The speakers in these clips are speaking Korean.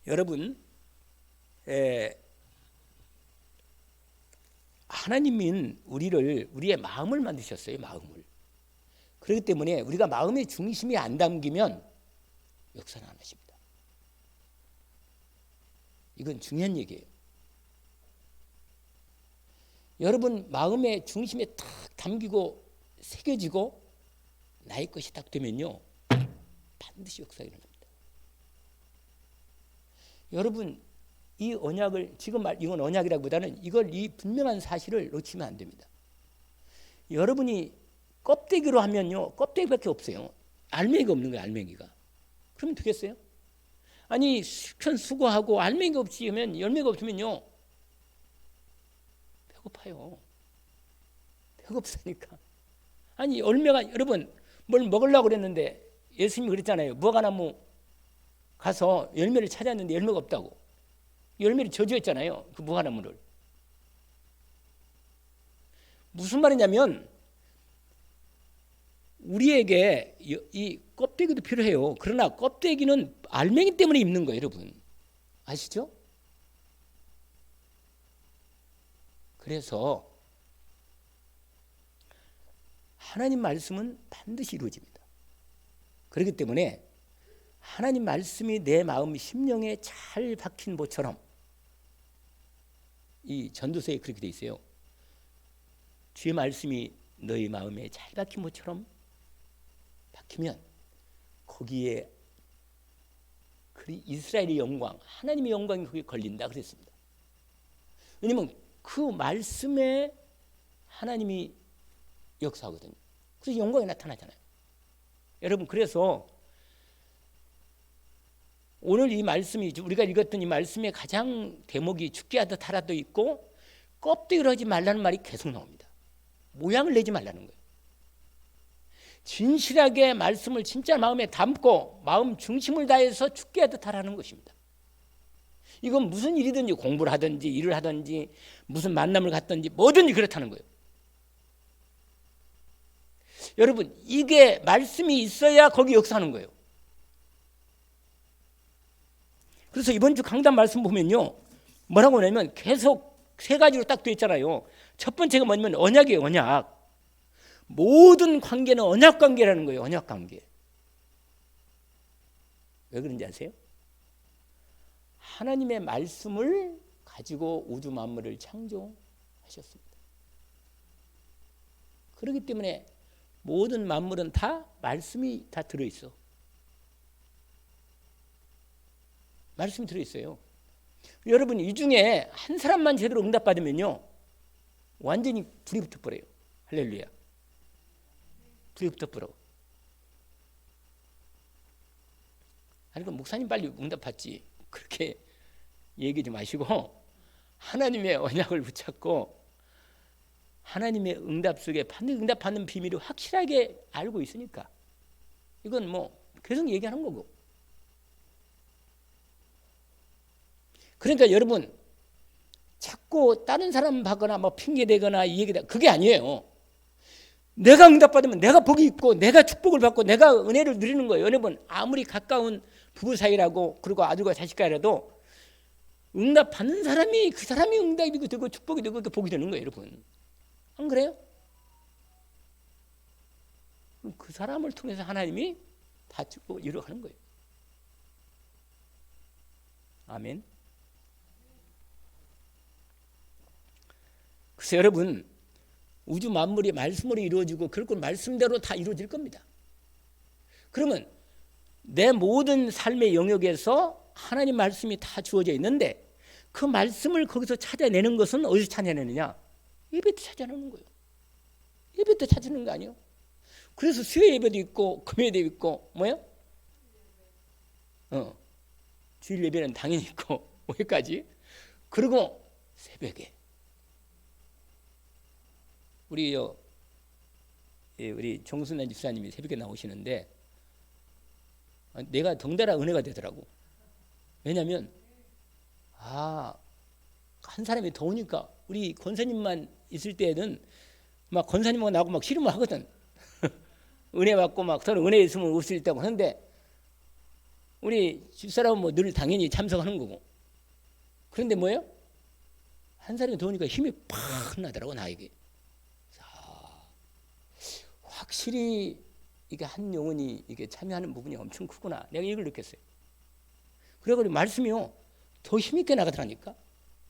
여러분, 하나님은 우리의 마음을 만드셨어요. 마음을. 그렇기 때문에 우리가 마음의 중심이 안 담기면 역사는 안 하십니다. 이건 중요한 얘기예요. 여러분 마음의 중심에 탁 담기고 새겨지고 나의 것이 딱 되면요 반드시 역사가 일어납니다. 여러분 이 언약을 지금 이건 언약이라기보다는 이 분명한 사실을 놓치면 안 됩니다. 여러분이 껍데기로 하면요 껍데기밖에 없어요. 알맹이가 없는 거예요. 알맹이가. 그러면 되겠어요? 아니 실컷 수고하고 알맹이가 없이 하면 열매가 없으면요 배고파요. 배가 없으니까. 아니 열매가 여러분 뭘 먹으려고 그랬는데 예수님이 그랬잖아요. 무화과나무 가서 열매를 찾았는데 열매가 없다고. 열매를 저주했잖아요. 그 무화과나무를. 무슨 말이냐면 우리에게 이 껍데기도 필요해요. 그러나 껍데기는 알맹이 때문에 입는 거예요. 여러분 아시죠? 그래서 하나님 말씀은 반드시 이루어집니다. 그렇기 때문에 하나님 말씀이 내 마음 심령에 잘 박힌 모처럼 이 전도서에 그렇게 돼 있어요. 주의 말씀이 너희 마음에 잘 박힌 모처럼 박히면 거기에 이스라엘의 영광, 하나님의 영광이 거기에 걸린다 그랬습니다. 왜냐하면 그 말씀에 하나님이 역사하거든요. 그래서 영광이 나타나잖아요. 여러분 그래서 오늘 이 말씀이 우리가 읽었던 이 말씀의 가장 대목이 죽게 하듯 하라도 있고 껍데기로 하지 말라는 말이 계속 나옵니다. 모양을 내지 말라는 거예요. 진실하게 말씀을 진짜 마음에 담고 마음 중심을 다해서 죽게 하듯 하라는 것입니다. 이건 무슨 일이든지 공부를 하든지 일을 하든지 무슨 만남을 갖든지 뭐든지 그렇다는 거예요. 여러분 이게 말씀이 있어야 거기 역사하는 거예요. 그래서 이번 주 강단 말씀 보면요 뭐라고 하냐면 계속 세 가지로 딱 되어 있잖아요. 첫 번째가 뭐냐면 언약이에요. 언약. 모든 관계는 언약 관계라는 거예요. 언약 관계. 왜 그런지 아세요? 하나님의 말씀을 가지고 우주 만물을 창조하셨습니다. 그렇기 때문에 모든 만물은 다 말씀이 다 들어있어. 말씀이 들어있어요. 여러분 이 중에 한 사람만 제대로 응답받으면요 완전히 불이 붙어버려요. 할렐루야. 불이 붙어버려. 아니 그럼 목사님 빨리 응답받지 그렇게 얘기하지 마시고 하나님의 언약을 붙잡고 하나님의 응답 속에 반드시 응답받는 비밀을 확실하게 알고 있으니까 이건 뭐 계속 얘기하는 거고. 그러니까 여러분 자꾸 다른 사람 봐거나 뭐 핑계대거나 이 얘기다 그게 아니에요. 내가 응답받으면 내가 복이 있고 내가 축복을 받고 내가 은혜를 누리는 거예요. 여러분 아무리 가까운 부부 사이라고 그리고 아들과 자식과라도 응답받는 사람이 그 사람이 응답이 되고 축복이 되고 복이 되는 거예요. 여러분 안 그래요? 그 사람을 통해서 하나님이 다 축복을 이루어가는 거예요. 아멘. 그래서 여러분 우주 만물이 말씀으로 이루어지고 그렇고 말씀대로 다 이루어질 겁니다. 그러면 내 모든 삶의 영역에서 하나님 말씀이 다 주어져 있는데 그 말씀을 거기서 찾아내는 것은 어디서 찾아내느냐? 예배 때 찾아내는 거예요. 예배 때 찾아내는 거 아니에요? 그래서 수요 예배도 있고 금요 예배도 있고 뭐예요? 주일 예배는 당연히 있고 뭐까지 그리고 새벽에 우리 정순환 집사님이 새벽에 나오시는데 내가 덩달아 은혜가 되더라고. 왜냐하면 한 사람이 더우니까 우리 권사님만 있을 때는 막 권사님하고 나하고 막 씨름을 하거든. 은혜 받고 막 서로 은혜 있으면 웃을 때고 하는데 우리 집사람은 뭐 늘 당연히 참석하는 거고. 그런데 뭐예요? 한 살이 더우니까 힘이 팍 나더라고 나에게. 자, 확실히 이게 한 영혼이 이게 참여하는 부분이 엄청 크구나. 내가 이걸 느꼈어요. 그래가지고 말씀이요 더 힘있게 나가더라니까.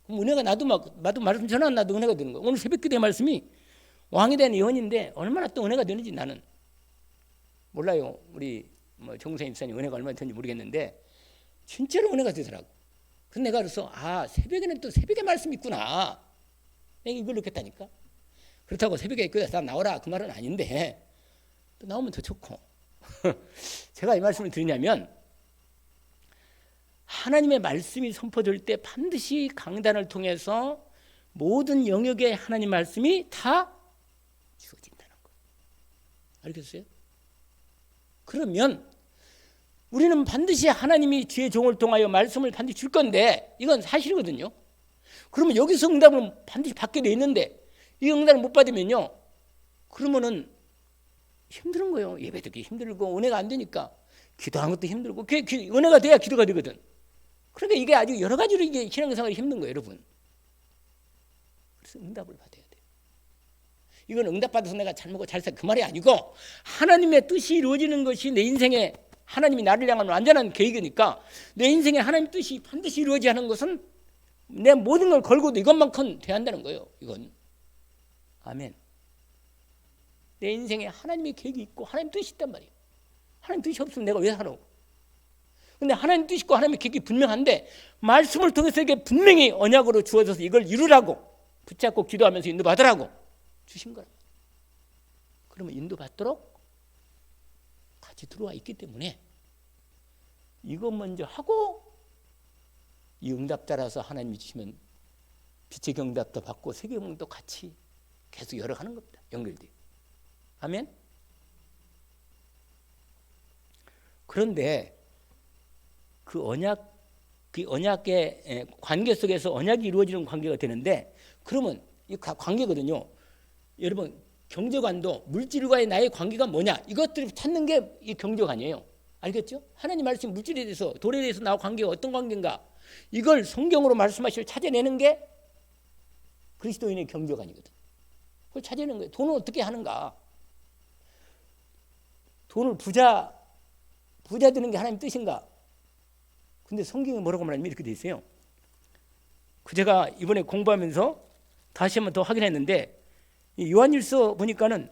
그럼 은혜가 나도 말씀 전하는 나도 은혜가 되는 거야. 오늘 새벽기도의 말씀이 왕에 대한 예언인데 얼마나 또 은혜가 되는지 나는 몰라요. 우리 뭐 정선 입사님 은혜가 얼마나 되는지 모르겠는데 진짜로 은혜가 되더라고. 그래서 내가 그래서 새벽에는 또 새벽의 말씀이 있구나. 내가 이걸 느꼈다니까. 그렇다고 새벽에 다 나오라 그 말은 아닌데 또 나오면 더 좋고. 제가 이 말씀을 드리냐면 하나님의 말씀이 선포될 때 반드시 강단을 통해서 모든 영역의 하나님 말씀이 다 주어진다는 거예요. 알겠어요? 그러면 우리는 반드시 하나님이 주의 종을 통하여 말씀을 반드시 줄 건데 이건 사실이거든요. 그러면 여기서 응답을 반드시 받게 돼 있는데 이 응답을 못 받으면요. 그러면은 힘든 거예요. 예배드리기 힘들고 은혜가 안 되니까 기도하는 것도 힘들고 은혜가 돼야 기도가 되거든. 그러니까 이게 아주 여러 가지로 이게 신앙생활이 힘든 거예요, 여러분. 그래서 응답을 받아야 돼요. 이건 응답받아서 내가 잘 먹고 잘 살 그 말이 아니고 하나님의 뜻이 이루어지는 것이 내 인생에 하나님이 나를 향한 완전한 계획이니까 내 인생에 하나님의 뜻이 반드시 이루어져야 하는 것은 내 모든 걸 걸고도 이것만큼 돼야 한다는 거예요. 이건. 아멘. 내 인생에 하나님의 계획이 있고 하나님 뜻이 있단 말이에요. 하나님 뜻이 없으면 내가 왜 살아? 근데 하나님 뜻이 있고 하나님의 계획이 분명한데 말씀을 통해서 이게 분명히 언약으로 주어져서 이걸 이루라고 붙잡고 기도하면서 인도받으라고 주신 거라. 그러면 인도받도록 같이 들어와 있기 때문에 이것 먼저 하고 이 응답 따라서 하나님이 주시면 빛의 경답도 받고 세계문도 같이 계속 열어가는 겁니다. 연결돼요. 아멘? 그런데 그 언약의 관계 속에서 언약이 이루어지는 관계가 되는데 그러면 이 관계거든요. 여러분 경제관도 물질과의 나의 관계가 뭐냐 이것들을 찾는 게 이 경제관이에요. 알겠죠? 하나님 말씀 물질에 대해서 돌에 대해서 나와 관계가 어떤 관계인가 이걸 성경으로 말씀하시고 찾아내는 게 그리스도인의 경제관이거든. 그걸 찾아내는 거예요. 돈을 어떻게 하는가? 돈을 부자 되는 게 하나님 뜻인가? 근데 성경에 뭐라고 말하냐면 이렇게 돼 있어요. 제가 이번에 공부하면서 다시 한번 더 확인했는데 요한일서 보니까는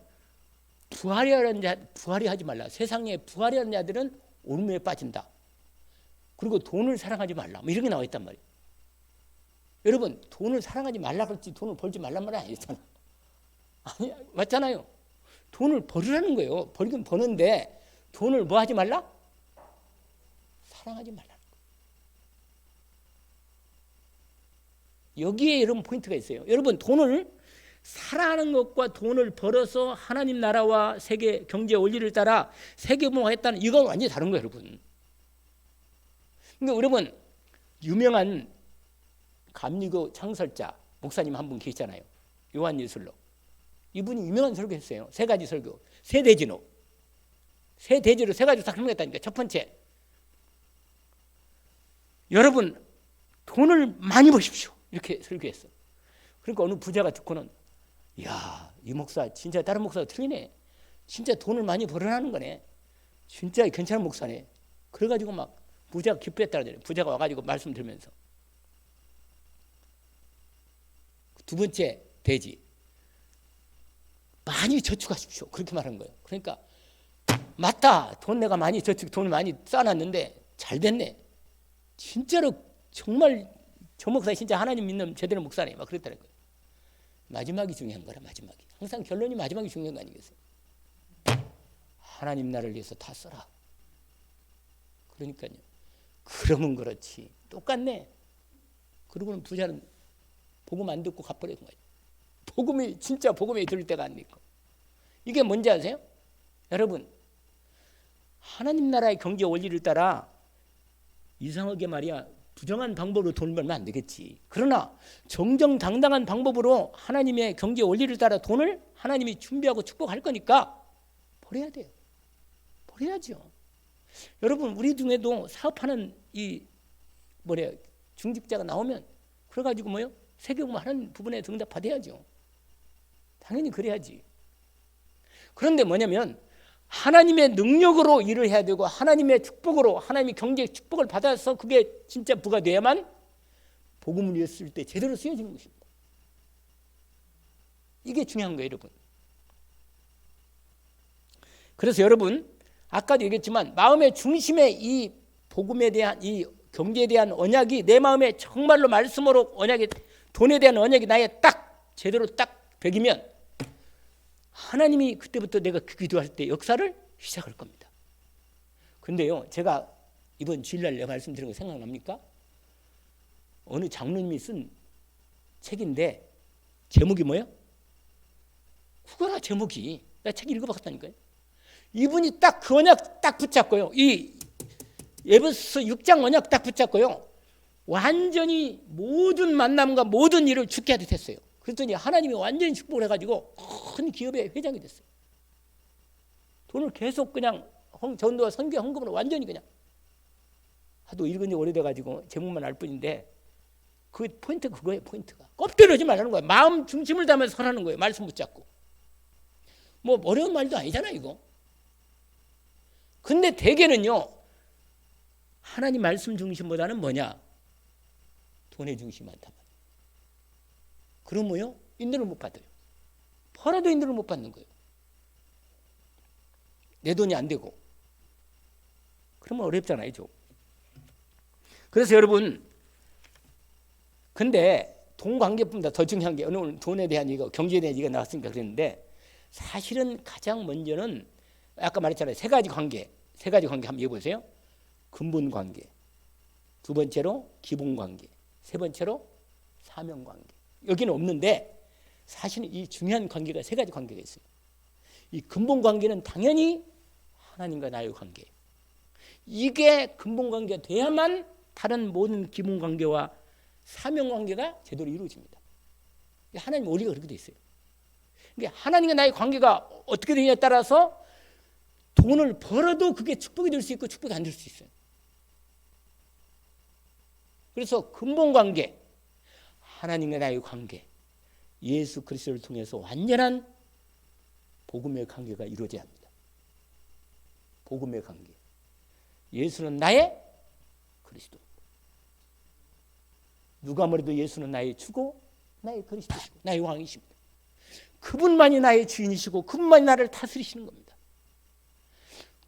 부활이 하지 말라. 세상에 부활이 하는 자들은 온무에 빠진다. 그리고 돈을 사랑하지 말라. 뭐 이런 게 나와 있단 말이에요. 여러분 돈을 사랑하지 말라 그랬지 돈을 벌지 말란 말이 아니잖아. 아니 맞잖아요. 돈을 벌으라는 거예요. 벌긴 버는데 돈을 뭐 하지 말라? 사랑하지 말라는 거예요. 여기에 여러분 포인트가 있어요. 여러분 돈을 사랑하는 것과 돈을 벌어서 하나님 나라와 세계 경제 원리를 따라 세계문화했다는 이건 완전히 다른 거예요, 여러분. 그러니까 여러분 유명한 감리교 창설자 목사님 한 분 계시잖아요. 요한예술로. 이분이 유명한 설교했어요. 세 가지 설교. 세 대지로 세 가지 딱 설명했다니까. 첫 번째, 여러분 돈을 많이 버십시오. 이렇게 설교했어. 그러니까 어느 부자가 듣고는 야, 이 목사 진짜 다른 목사가 틀리네. 진짜 돈을 많이 벌어나는 거네. 진짜 괜찮은 목사네. 그래가지고 막 부자가 기뻐했다는 부자가 와가지고 말씀 들으면서. 두 번째 대지. 많이 저축하십시오. 그렇게 말한 거예요. 그러니까 맞다. 내가 많이 돈을 많이 쌓아놨는데 잘 됐네. 진짜로 정말 저 목사 진짜 하나님 믿는 제대로 목사네. 막 그랬다는 거예요. 마지막이 중요한 거라. 마지막이. 항상 결론이 마지막이 중요한 거 아니겠어요? 하나님 나라를 위해서 다 써라. 그러니까요. 그러면 그렇지. 똑같네. 그러고는 부자는 복음 안 듣고 갚으려는 거예요. 진짜 복음이 들을 때가 안 있고. 이게 뭔지 아세요? 여러분 하나님 나라의 경제 원리를 따라 이상하게 말이야 부정한 방법으로 돈을 벌면 안 되겠지. 그러나 정정당당한 방법으로 하나님의 경제 원리를 따라 돈을 하나님이 준비하고 축복할 거니까 버려야 돼요. 버려야죠. 여러분 우리 중에도 사업하는 이 중직자가 나오면 그래가지고 세계복음 하는 부분에 응답 받아야죠. 당연히 그래야지. 그런데 뭐냐면 하나님의 능력으로 일을 해야 되고 하나님의 축복으로 하나님의 경제의 축복을 받아서 그게 진짜 부가 돼야만 복음을 이었을 때 제대로 쓰여지는 것입니다. 이게 중요한 거예요, 여러분. 그래서 여러분 아까도 얘기했지만 마음의 중심에 이 복음에 대한 이 경제에 대한 언약이 내 마음에 정말로 말씀으로 언약이 돈에 대한 언약이 나의 딱 제대로 딱 배기면 하나님이 그때부터 내가 그 기도할 때 역사를 시작할 겁니다. 근데요 제가 이번 주일날 내가 말씀드린 거 생각납니까? 어느 장로님이 쓴 책인데 제목이 뭐예요? 그거라 제목이. 나 책 읽어봤다니까요. 이분이 딱 그 언약 딱 붙잡고요. 이 에베소서 6장 언약 딱 붙잡고요. 완전히 모든 만남과 모든 일을 죽게 하듯 했어요. 그랬더니 하나님이 완전히 축복을 해가지고 큰 기업의 회장이 됐어요. 돈을 계속 그냥 전도와 선교 헌금으로 완전히 그냥 하도 읽은 지 오래돼가지고 제목만 알 뿐인데 그 포인트가 그거예요. 포인트가 껍데려지 말라는 거예요. 마음 중심을 담아서 설하는 거예요. 말씀 붙잡고. 어려운 말도 아니잖아 이거. 근데 대개는요 하나님 말씀 중심보다는 뭐냐? 돈의 중심이 많단 말이에요. 그러면요 인도를 못 받아요. 벌어도 인도를 못 받는 거예요. 내 돈이 안 되고. 그러면 어렵잖아요. 좀. 그래서 여러분 근데 돈 관계보다 더 중요한 게 오늘 돈에 대한 얘기가 경제에 대한 얘기가 나왔으니까 그랬는데 사실은 가장 먼저는 아까 말했잖아요. 세 가지 관계 한번 해보세요. 근본 관계, 두 번째로 기본 관계, 세 번째로 사명 관계. 여기는 없는데 사실은 이 중요한 관계가 세 가지 관계가 있어요. 이 근본 관계는 당연히 하나님과 나의 관계. 이게 근본 관계가 돼야만 다른 모든 기본 관계와 사명 관계가 제대로 이루어집니다. 하나님 원리가 그렇게 돼 있어요. 하나님과 나의 관계가 어떻게 되느냐에 따라서 돈을 벌어도 그게 축복이 될 수 있고 축복이 안 될 수 있어요. 그래서 근본 관계, 하나님과 나의 관계, 예수 그리스도를 통해서 완전한 복음의 관계가 이루어져야 합니다. 복음의 관계. 예수는 나의 그리스도. 누가 뭐래도 예수는 나의 주고 나의 그리스도시고 나의 왕이십니다. 그분만이 나의 주인이시고 그분만이 나를 다스리시는 겁니다.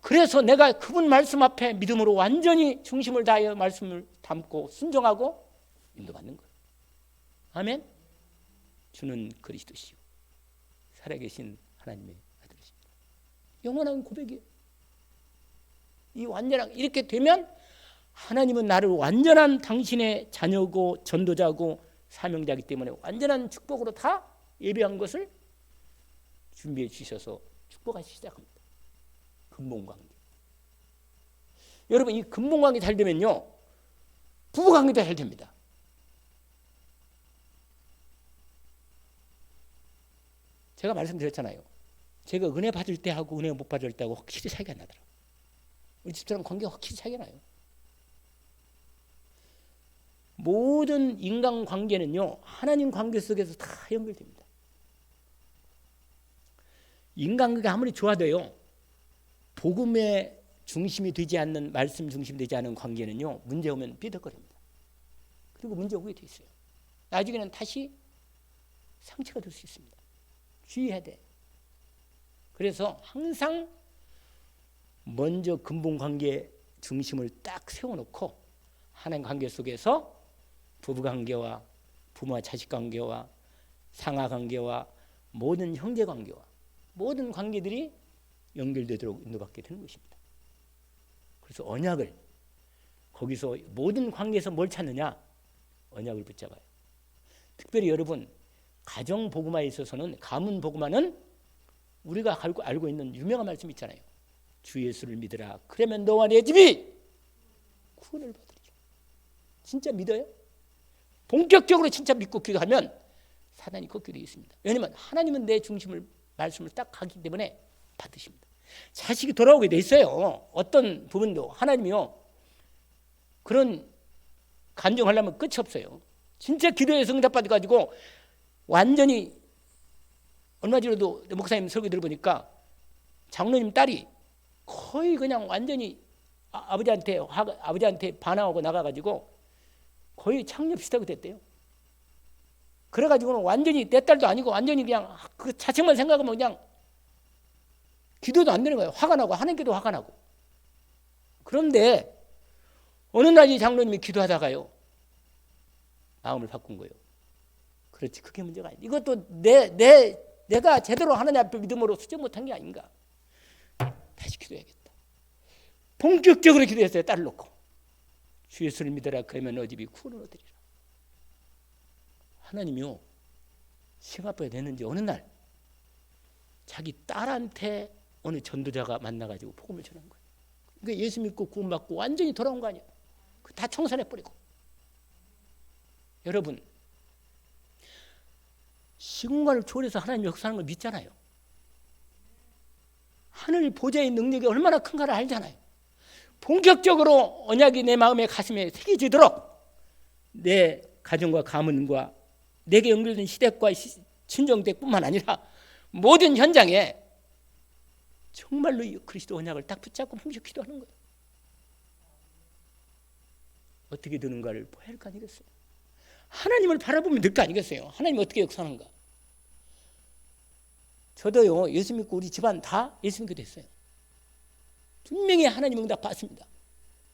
그래서 내가 그분 말씀 앞에 믿음으로 완전히 중심을 다하여 말씀을 담고 순종하고 인도받는 거예요. 아멘. 주는 그리스도시요 살아계신 하나님의 아들이십니다. 영원한 고백이에요. 이 완전한 이렇게 되면 하나님은 나를 완전한 당신의 자녀고 전도자고 사명자이기 때문에 완전한 축복으로 다 예배한 것을 준비해 주셔서 축복하시기 시작합니다. 근본관계. 여러분 이 근본관계 잘 되면요 부부관계도 잘 됩니다. 제가 말씀드렸잖아요. 제가 은혜 받을 때하고 은혜 못 받을 때하고 확실히 차이가 나더라고요. 우리 집사람 관계가 확실히 차이가 나요. 모든 인간관계는요 하나님 관계 속에서 다 연결됩니다. 인간관계가 아무리 좋아도요 복음의 중심이 되지 않는 말씀 중심이 되지 않은 관계는요 문제 오면 삐덕거립니다. 그리고 문제 오게 돼 있어요. 나중에는 다시 상처가 될 수 있습니다. 주의해야 돼. 그래서 항상 먼저 근본관계 중심을 딱 세워놓고 하나님 관계 속에서 부부관계와 부모와 자식관계와 상하관계와 모든 형제관계와 모든 관계들이 연결되도록 인도받게 되는 것입니다. 그래서 언약을 거기서 모든 관계에서 뭘 찾느냐? 언약을 붙잡아요. 특별히 여러분 가정복음화에 있어서는 가문복음화는 우리가 알고 있는 유명한 말씀 있잖아요. 주 예수를 믿으라. 그러면 너와 내 집이 구원을 받으리라. 진짜 믿어요? 본격적으로 진짜 믿고 기도하면 사단이 꺾게 되어 있습니다. 왜냐하면 하나님은 내 중심을 말씀을 딱 하기 때문에 받으십니다. 자식이 돌아오게 돼 있어요. 어떤 부분도 하나님이요 그런 간증하려면 끝이 없어요. 진짜 기도해서 응답받아가지고 완전히 얼마 전에도 목사님 설교 들어보니까 장로님 딸이 거의 그냥 완전히 아버지한테 반항하고 나가가지고 거의 창녀 비슷하게 됐대요. 그래가지고는 완전히 내 딸도 아니고 완전히 그냥 그 자책만 생각하면 그냥 기도도 안 되는 거예요. 화가 나고 하나님께도 화가 나고. 그런데 어느 날 이 장로님이 기도하다가요 마음을 바꾼 거예요. 그렇지, 그게 문제가 아니야. 이것도 내가 제대로 하나님 앞에 믿음으로 수정 못한 게 아닌가. 다시 기도해야겠다. 본격적으로 기도했어요. 딸을 놓고. 주 예수를 믿어라. 그러면 너 집이 구원을 얻으리라. 하나님이요 싱가포르에 냈는지 어느 날 자기 딸한테 어느 전도자가 만나가지고 복음을 전한 거예요. 그러니까 예수 믿고 구원받고 완전히 돌아온 거 아니야. 다 청산해버리고. 여러분 시공간을 초월해서 하나님 역사하는 걸 믿잖아요. 하늘 보좌의 능력이 얼마나 큰가를 알잖아요. 본격적으로 언약이 내 마음에 가슴에 새겨지도록 내 가정과 가문과 내게 연결된 시댁과 친정댁뿐만 아니라 모든 현장에 정말로 이 그리스도 언약을 딱 붙잡고 힘써 기도하는 거예요. 어떻게 되는가를 봐야 할 거 아니겠어요? 하나님을 바라보면 될 거 아니겠어요? 하나님 어떻게 역사하는가? 저도요 예수 믿고 우리 집안 다 예수 믿게 됐어요. 분명히 하나님 응답 받습니다.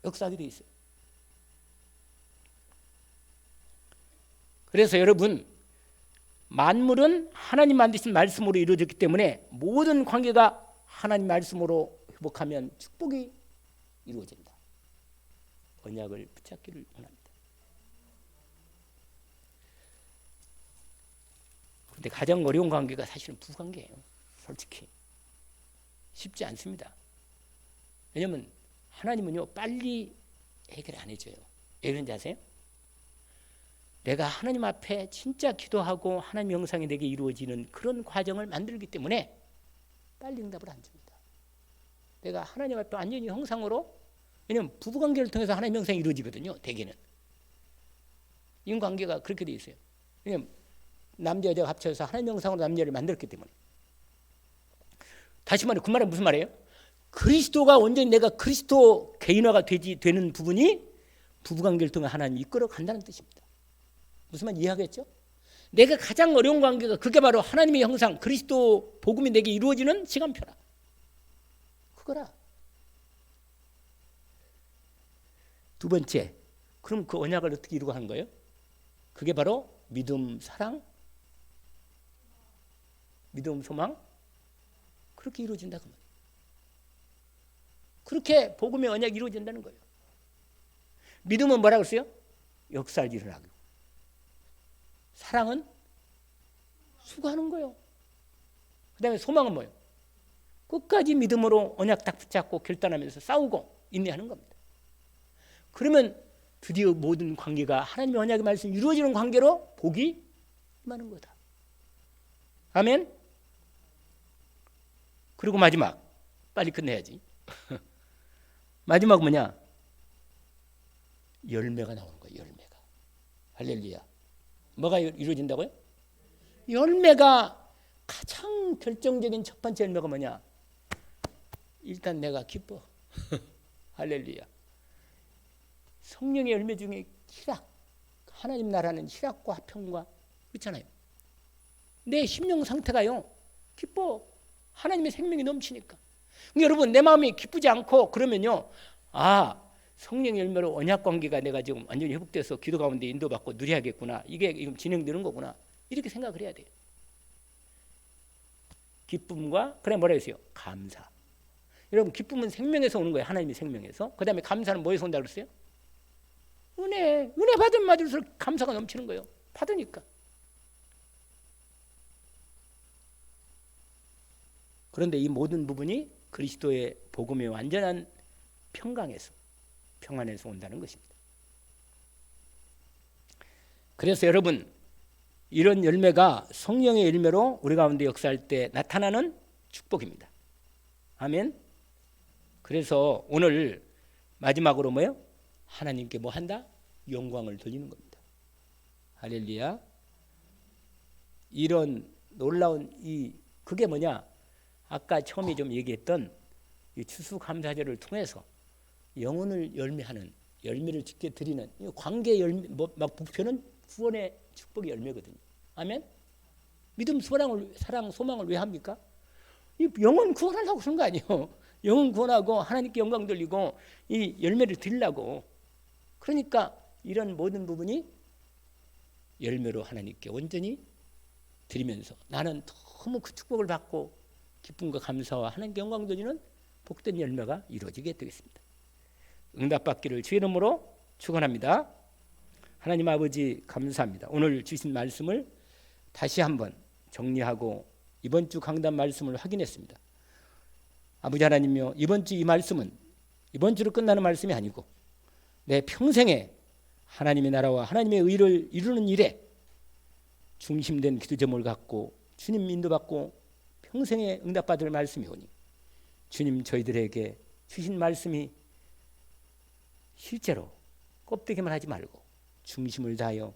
역사하게 돼 있어요. 그래서 여러분 만물은 하나님 만드신 말씀으로 이루어졌기 때문에 모든 관계가 하나님 말씀으로 회복하면 축복이 이루어진다. 언약을 붙잡기를 원합니다. 그런데 가장 어려운 관계가 사실은 부부관계예요. 솔직히 쉽지 않습니다. 왜냐하면 하나님은요 빨리 해결 안 해줘요. 왜 그런지 아세요? 내가 하나님 앞에 진짜 기도하고 하나님 영상이 내게 이루어지는 그런 과정을 만들기 때문에 빨리 응답을 안 줍니다. 내가 하나님 앞에 완전히 형상으로, 왜냐하면 부부관계를 통해서 하나님 영상이 이루어지거든요. 대개는 인관계가 그렇게 돼 있어요. 왜냐하면 남자 여자가 합쳐서 하나님 영상으로 남녀를 만들었기 때문에. 다시 말해 그 말은 무슨 말이에요? 그리스도가 완전히 내가 그리스도 개인화가 되는 부분이 부부관계를 통해 하나님이 이끌어 간다는 뜻입니다. 무슨 말 이해하겠죠? 내가 가장 어려운 관계가 그게 바로 하나님의 형상 그리스도 복음이 내게 이루어지는 시간표라. 그거라. 두 번째, 그럼 그 언약을 어떻게 이루고 하는 거예요? 그게 바로 믿음, 사랑, 믿음, 소망, 그렇게 이루어진다 그 말이에요. 그렇게 복음의 언약이 이루어진다는 거예요. 믿음은 뭐라고 했어요? 역사를 일어나고. 사랑은 수고하는 거예요. 그 다음에 소망은 뭐예요? 끝까지 믿음으로 언약 딱 붙잡고 결단하면서 싸우고 인내하는 겁니다. 그러면 드디어 모든 관계가 하나님의 언약의 말씀이 이루어지는 관계로 복이 임하는 거다. 아멘. 그리고 마지막, 빨리 끝내야지. 마지막 뭐냐? 열매가 나오는 거예요. 열매가. 할렐루야. 뭐가 이루어진다고요? 열매가 가장 결정적인 첫 번째 열매가 뭐냐? 일단 내가 기뻐. 할렐루야. 성령의 열매 중에 희락, 하나님 나라는 희락과 화평과 그렇잖아요. 내 심령 상태가요 기뻐. 하나님의 생명이 넘치니까. 그러니까 여러분 내 마음이 기쁘지 않고 그러면요, 아 성령의 열매로 언약관계가 내가 지금 완전히 회복돼서 기도 가운데 인도받고 누려야겠구나, 이게 지금 진행되는 거구나, 이렇게 생각을 해야 돼요. 기쁨과 그래 뭐라 했어요? 감사. 여러분 기쁨은 생명에서 오는 거예요. 하나님의 생명에서. 그 다음에 감사는 뭐에서 온다고 그랬어요? 은혜 받으면 받을수록 감사가 넘치는 거예요. 받으니까. 그런데 이 모든 부분이 그리스도의 복음의 완전한 평강에서, 평안에서 온다는 것입니다. 그래서 여러분 이런 열매가 성령의 열매로 우리 가운데 역사할 때 나타나는 축복입니다. 아멘. 그래서 오늘 마지막으로 뭐예요? 하나님께 뭐 한다? 영광을 돌리는 겁니다. 할렐루야. 이런 놀라운 그게 뭐냐? 아까 처음에 좀 얘기했던 이 추수감사절을 통해서 영혼을 열매를 짓게 드리는 관계 열매, 막 목표는 구원의 축복의 열매거든요. 아멘. 믿음, 사랑, 소망을 왜 합니까? 이 영혼 구원하려고 그런 거 아니에요. 영혼 구원하고 하나님께 영광 돌리고 이 열매를 드리려고. 그러니까 이런 모든 부분이 열매로 하나님께 온전히 드리면서 나는 너무 그 축복을 받고 기쁨과 감사와 하나님께 영광 돌리는 복된 열매가 이루어지게 되겠습니다. 응답받기를 주의 이름으로 축원합니다. 하나님 아버지 감사합니다. 오늘 주신 말씀을 다시 한번 정리하고 이번 주 강단 말씀을 확인했습니다. 아버지 하나님이여, 이번 주 이 말씀은 이번 주로 끝나는 말씀이 아니고 내 평생에 하나님의 나라와 하나님의 의를 이루는 일에 중심된 기도 제목을 갖고 주님 인도받고 평생에 응답받을 말씀이 오니 주님 저희들에게 주신 말씀이 실제로 껍데기만 하지 말고 중심을 다하여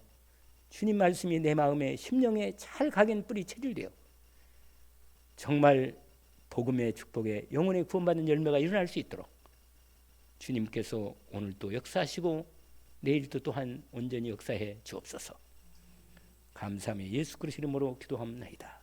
주님 말씀이 내 마음에 심령에 잘 각인 뿌리 체질되어 정말 복음의 축복에 영혼의 구원받는 열매가 일어날 수 있도록 주님께서 오늘도 역사하시고 내일도 또한 온전히 역사해 주옵소서. 감사하며 예수 그리스도 이름으로 기도합니다.